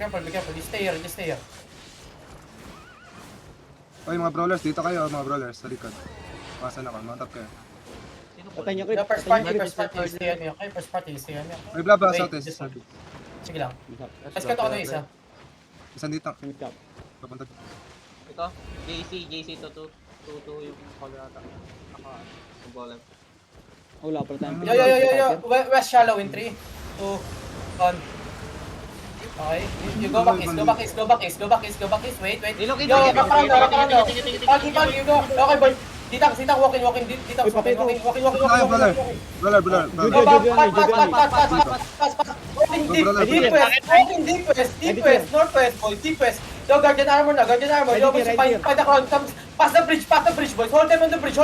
Careful, be careful. Just stay here, just stay here. Oy, mga brawlers, dito kayo, mga brawlers, sa likod. Pasan ako, mount up kayo. Patay niya, Chris. The first party, stay on me, okay? First party, stay on me. Okay? Oy, blaba, Wait, southeast. just hold. Sige lang. Let's Let's cut ako na isa. Isan dito. go. Papunta. Ito, JC to 2 yung color ata. Ang bola. Wala pala tayong Yo. West shallow in 3, 2, 1. Okay, you go back east. Wait. Ilok, Yo, back around now. Pagi, you go. Okay, boy. Ditang, walking. Ditang, walking. Brawler. Go back, pass. Walking deep west, northwest, boys, deep west. Yo, guardian armor. Yo, boys, find the crown. Pass the bridge, boys. Hold them on the bridge,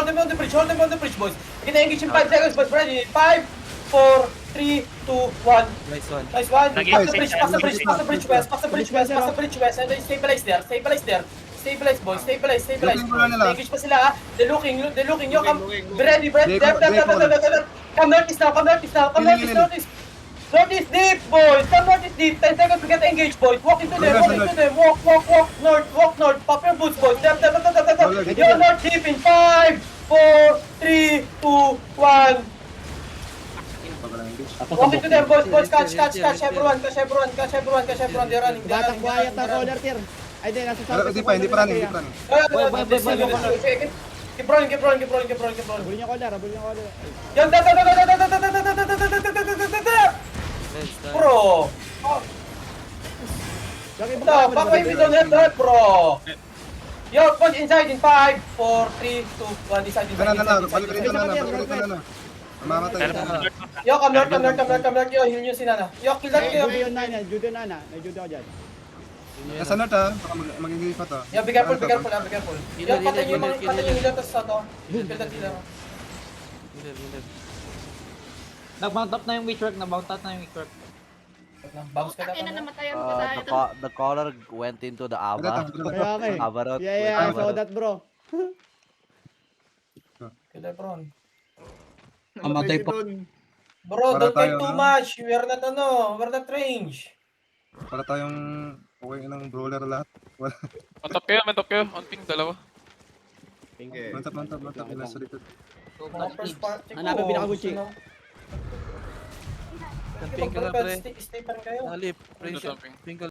boys. We're gonna engage in 5 seconds, boys. Ready? 5, 4, 3, 2, 1. Nice one. Pass the bridge west, and then stabilize there. Stabilize, boys. Engage pa sila, ha? They're looking. Yo, come. Be ready. There. Come northeast now. Northeast deep, boys. Come northeast deep. 10 seconds to get engaged, boys. Walk into them. Walk north. Pop your boots, boys. There. Yo, north deep in 5, 4, 3, 2, 1. Walk into them, boys. Catch everyone. They're running. Batang quiet na roller tier. Ay, nasa south. Hindi pa running. Keep rolling. Habulin niya collar. Yan, bro. Fuck why we don't have that, bro? Yo, punch inside in 5, 4, 3, 2, 1. Inside. Balik na. Mamamatay. Yo, come north. Yo, heal nyo si Nana. Yo, kill that. Judo Nana. May judo ako dyan. Nasa nut ha, baka mag-engage pa to. Yo, be careful. Yo, patay nyo yung healer tas sa to. Kill that healer. Nag-mount up na yung witchwork. Bounce ka Ina na. namatayan ko tayo. The collar went into the Ava. Kaya ka eh. Avarot. Yeah, I saw that, bro. Kill that, bro. Amatay pa. Bro, Para don't take tayo, too no? much. We're not range. Para tayong okay ng brawler lahat. Mantap kayo. On ping, dalawa. Mantap. Nasa likod. Mga first party ko. Hanapin pinaka-Gucci. Ping ka lang, pre. Stay pa rin kayo. Halip. Ping.